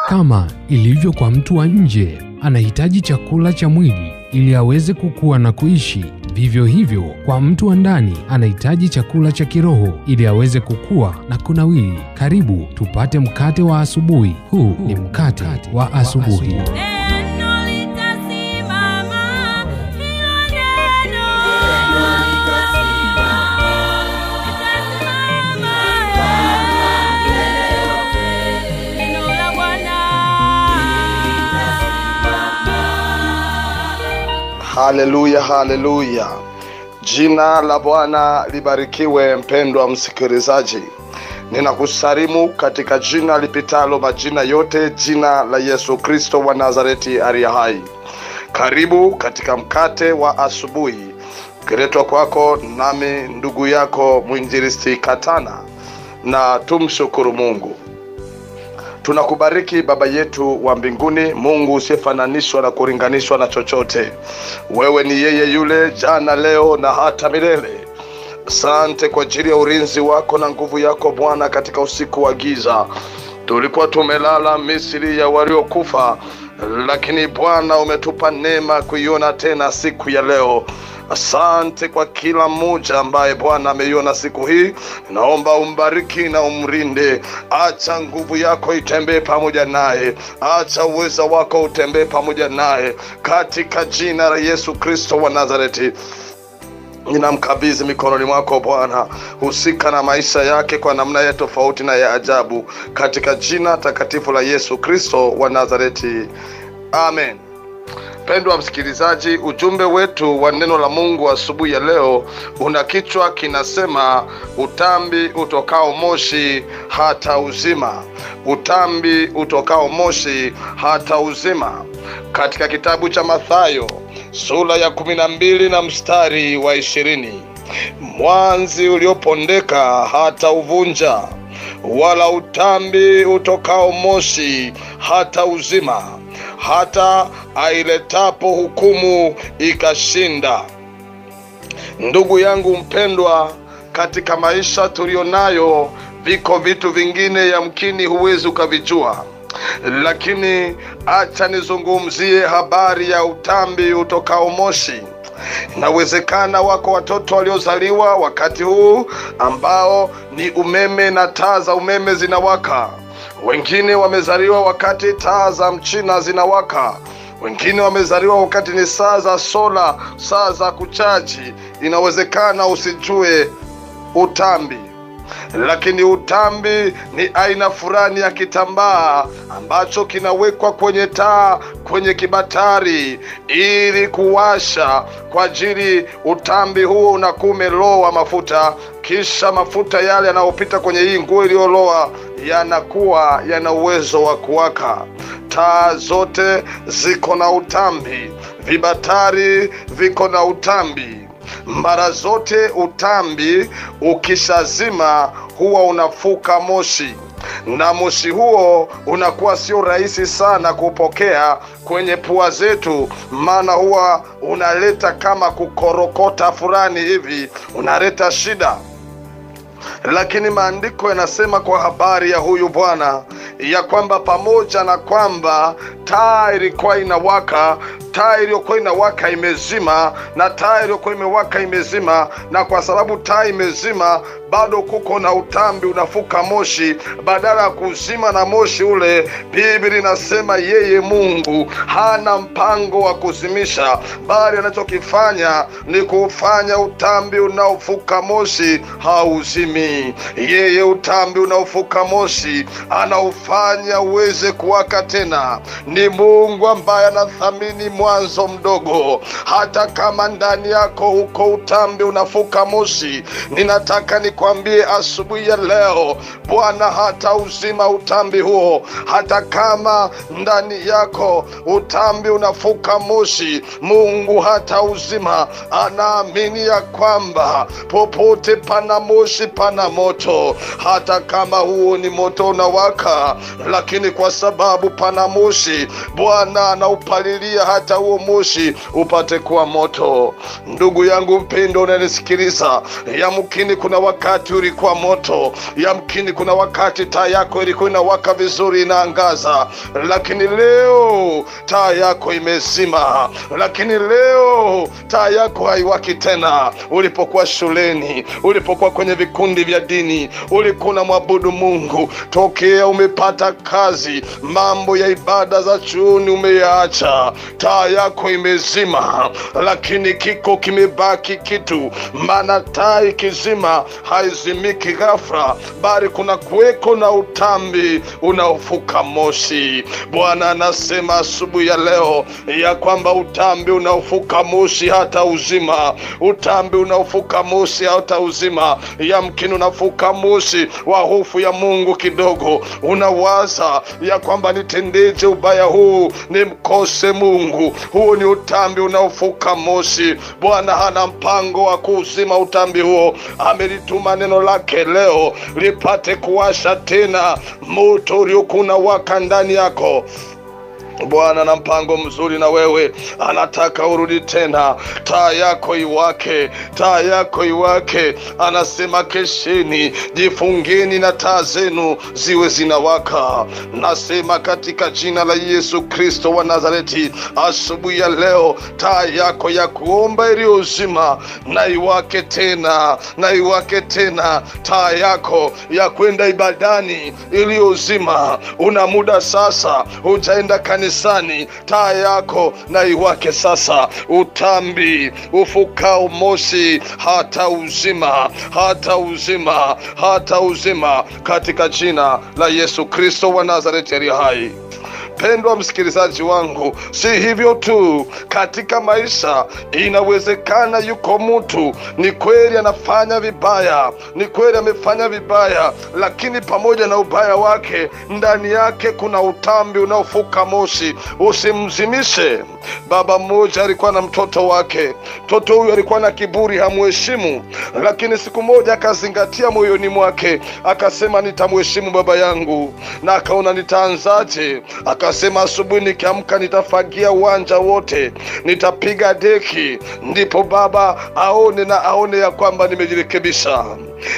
Kama ilivyo kwa mtu wa nje anahitaji chakula cha mwili ili aweze kukua na kuishi, vivyo hivyo kwa mtu wa ndani anahitaji chakula cha kiroho ili aweze kukua na kunawiri. Karibu tupate mkate wa asubuhi. Huu ni mkate wa asubuhi. Haleluya, haleluya. Jina la Bwana libarikiwe. Mpendwa msikilizaji, ninakusalimu katika jina lipitalo majina yote, jina la Yesu Kristo wa Nazareti aliye hai. Karibu katika mkate wa asubuhi, kiletwa kwako nami ndugu yako mwinjilisti Katana, na tumshukuru Mungu. Tunakubariki Baba yetu wa mbinguni, Mungu usiyefananishwa na kulinganishwa na chochote. Wewe ni yeye yule jana, leo na hata milele. Asante kwa ajili ya ulinzi wako na nguvu yako Bwana. Katika usiku wa giza tulikuwa tumelala misili ya waliokufa, lakini Bwana umetupa neema kuiona tena siku ya leo. Asante kwa kila mmoja ambaye Bwana ameiona siku hii. Naomba umbariki na umrinde. Acha nguvu yako itembee pamoja naye, acha uweza wako utembee pamoja naye, katika jina la Yesu Kristo wa Nazareti. Ninamkabidhi mikononi mwako Bwana. Husika na maisha yake kwa namna ya tofauti na ya ajabu, katika jina takatifu la Yesu Kristo wa Nazareti, amen. Pendwa msikilizaji, ujumbe wetu wa neno la Mungu asubuhi ya leo una kichwa kinasema utambi utokao moshi hata uzima. Utambi utokao moshi hata uzima. Katika kitabu cha Mathayo sura ya 12 na mstari wa 20. Mwanzi uliopondeka hata uvunja, wala utambi utokao moshi hata uzima, hata ailetapo hukumu ikashinda. Ndugu yangu mpendwa, katika maisha tulionayo viko vitu vingine yamkini huwezi ukavijua, lakini acha nizungumzie habari ya utambi utokao moshi. Inawezekana wako watoto waliozaliwa wakati huu ambao ni umeme na taa za umeme zinawaka. Wengine wamezaliwa wakati taa za mchina zinawaka. Wengine wamezaliwa wakati ni saa za sola, saa za kuchaji. Inawezekana usijue utambi, lakini utambi ni aina fulani ya kitambaa ambacho kinawekwa kwenye taa, kwenye kibatari ili kuwasha. Kwa ajili utambi huo unakuwa umeloa mafuta, kisha mafuta yale yanayopita kwenye hii nguo iliyoloa yanakuwa yana uwezo wa kuwaka. Taa zote ziko na utambi, vibatari viko na utambi. Mara zote utambi ukishazima huwa unafuka moshi, na moshi huo unakuwa sio rahisi sana kupokea kwenye pua zetu, maana huwa unaleta kama kukorokota fulani hivi, unaleta shida. Lakini maandiko yanasema kwa habari ya huyu bwana ya kwamba pamoja na kwamba taa ilikuwa inawaka, taa iliyokuwa inawaka imezima, na taa iliyokuwa imewaka imezima, na kwa sababu taa imezima bado kuko na utambi unafuka moshi. Badala ya kuzima na moshi ule, Biblia inasema yeye Mungu hana mpango wa kuzimisha, bali anachokifanya ni kufanya utambi unaofuka moshi hauzimi. Yeye utambi unaofuka moshi anaufanya uweze kuwaka tena. Ni Mungu ambaye anathamini mwanzo mdogo. Hata kama ndani yako uko utambi unafuka moshi, ninataka nikwambie asubuhi ya leo, Bwana hata uzima utambi huo. Hata kama ndani yako utambi unafuka moshi, Mungu hata uzima. Anaamini ya kwamba popote pana moshi pana moto. Hata kama huo ni moto unawaka, lakini kwa sababu pana moshi, Bwana anaupalilia hata acha huo moshi upate kuwa moto. Ndugu yangu mpendo unanisikiliza, yamkini kuna wakati ulikuwa moto, yamkini kuna wakati taa yako ilikuwa inawaka vizuri, inaangaza, lakini leo taa yako imezima. Lakini leo taa yako haiwaki tena. Ulipokuwa shuleni, ulipokuwa kwenye vikundi vya dini, ulikuwa unamwabudu Mungu. Tokea umepata kazi, mambo ya ibada za chuoni umeyaacha, taa yako imezima. Lakini kiko kimebaki kitu, maana taa ikizima haizimiki ghafla, bali kuna kuweko na utambi unaofuka moshi. Bwana anasema asubuhi ya leo ya kwamba utambi unaofuka moshi hata uzima. Utambi unaofuka moshi hata uzima. Yamkini unafuka moshi wa hofu ya Mungu kidogo. Unawaza ya kwamba nitendeje ubaya huu nimkose Mungu. Huo ni utambi unaofuka moshi. Bwana hana mpango wa kuuzima utambi huo. Amelituma neno lake leo lipate kuwasha tena moto uliokuwa unawaka ndani yako. Bwana ana mpango mzuri na wewe, anataka urudi tena, taa yako iwake, taa yako iwake. Anasema kesheni, jifungeni na taa zenu ziwe zinawaka. Nasema katika jina la Yesu Kristo wa Nazareti, asubuhi ya leo taa yako ya kuomba iliyozima na iwake tena, na iwake tena. Taa yako ya kwenda ibadani iliyozima, una muda sasa hujaenda kanisani, taa yako na iwake sasa. Utambi ufukao moshi hata uzima, hata uzima, hata uzima, katika jina la Yesu Kristo wa Nazareti aliye hai. Pendwa msikilizaji wangu, si hivyo tu, katika maisha inawezekana yuko mtu ni kweli anafanya vibaya, ni kweli amefanya vibaya, lakini pamoja na ubaya wake ndani yake kuna utambi unaofuka moshi. Usimzimishe. Baba mmoja alikuwa na mtoto wake. Mtoto huyu alikuwa na kiburi, hamheshimu, lakini siku moja akazingatia moyoni mwake, akasema nitamheshimu baba yangu. Na akaona nitaanzaje? Akasema asubuhi nikiamka nitafagia uwanja wote, nitapiga deki, ndipo baba aone ya kwamba nimejirekebisha.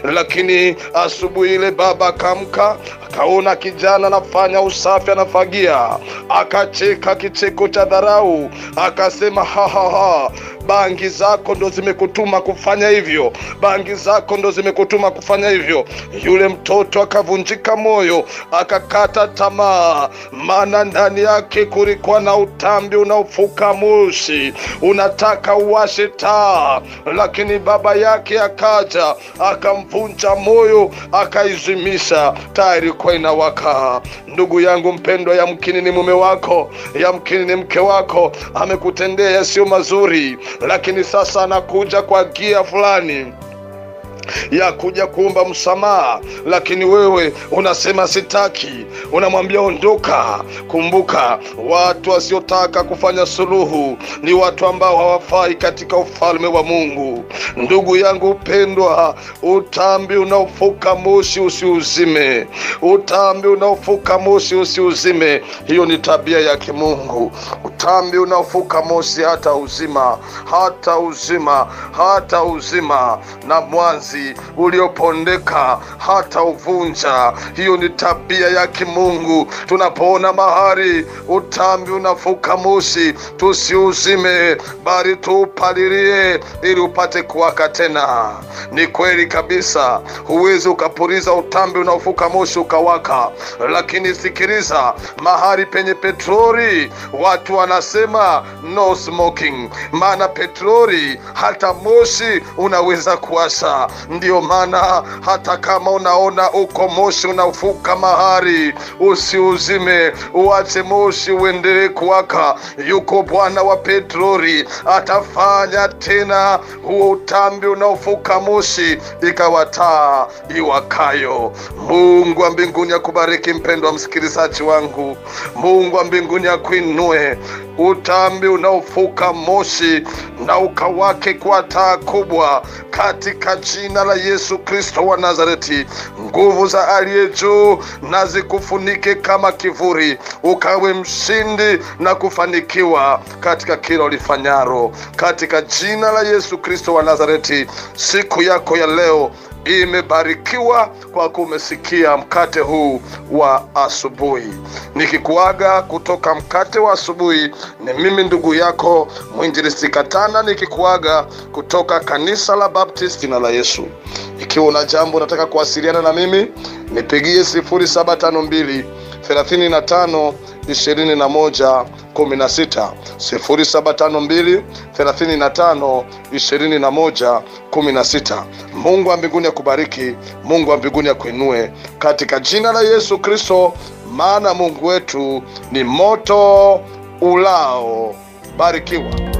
Lakini asubuhi ile baba akaamka, akaona kijana anafanya usafi, anafagia, akacheka kicheko cha dharau, akasema ha ha ha, bangi zako ndo zimekutuma kufanya hivyo, bangi zako ndo zimekutuma kufanya hivyo. Yule mtoto akavunjika moyo, akakata tamaa, maana ndani yake kulikuwa na utambi unaofuka moshi, unataka uwashe taa. Lakini baba yake akaja, akamvunja moyo, akaizimisha, taa ilikuwa inawaka. Ndugu yangu mpendwa, yamkini ni mume wako, yamkini ni mke wako amekutendea yasiyo mazuri, lakini sasa anakuja kwa gia fulani ya kuja kuomba msamaha, lakini wewe unasema sitaki, unamwambia ondoka. Kumbuka, watu wasiotaka kufanya suluhu ni watu ambao hawafai katika ufalme wa Mungu. Ndugu yangu upendwa, utambi unaofuka moshi usiuzime, utambi unaofuka moshi usiuzime. Hiyo ni tabia ya kimungu. Utambi unaofuka moshi hata uzima, hata uzima, hata uzima, na mwanzi uliopondeka hata uvunja. Hiyo ni tabia ya kimungu. Tunapoona mahali utambi unafuka moshi, tusiuzime, bali tuupalilie ili upate kuwaka tena. Ni kweli kabisa, huwezi ukapuliza utambi unaofuka moshi ukawaka. Lakini sikiliza, mahali penye petroli watu wanasema no smoking, maana petroli hata moshi unaweza kuwasha. Ndio maana hata kama unaona uko moshi unafuka mahali, usiuzime, uache moshi uendelee kuwaka. Yuko Bwana wa petroli, atafanya tena huo utambi unaofuka moshi ikawa taa iwakayo. Mungu wa mbinguni akubariki mpendwa msikilizaji wangu. Mungu wa mbinguni akuinue. utambi unaofuka moshi na ukawake kwa taa kubwa, katika jina la Yesu Kristo wa Nazareti. Nguvu za aliye juu na zikufunike kama kivuli, ukawe mshindi na kufanikiwa katika kila ulifanyaro, katika jina la Yesu Kristo wa Nazareti. Siku yako ya leo imebarikiwa kwa kumesikia mkate huu wa asubuhi. Nikikuaga kutoka mkate wa asubuhi, ni mimi ndugu yako Mwinjilisti Katana, nikikuaga kutoka kanisa la Baptisti na la Yesu. Ikiwa una jambo unataka kuwasiliana na mimi, nipigie 0752 35 21 16, 0752 35 21 16. Mungu wa mbinguni akubariki, Mungu wa mbinguni akuinue katika jina la Yesu Kristo, maana Mungu wetu ni moto ulao. Barikiwa.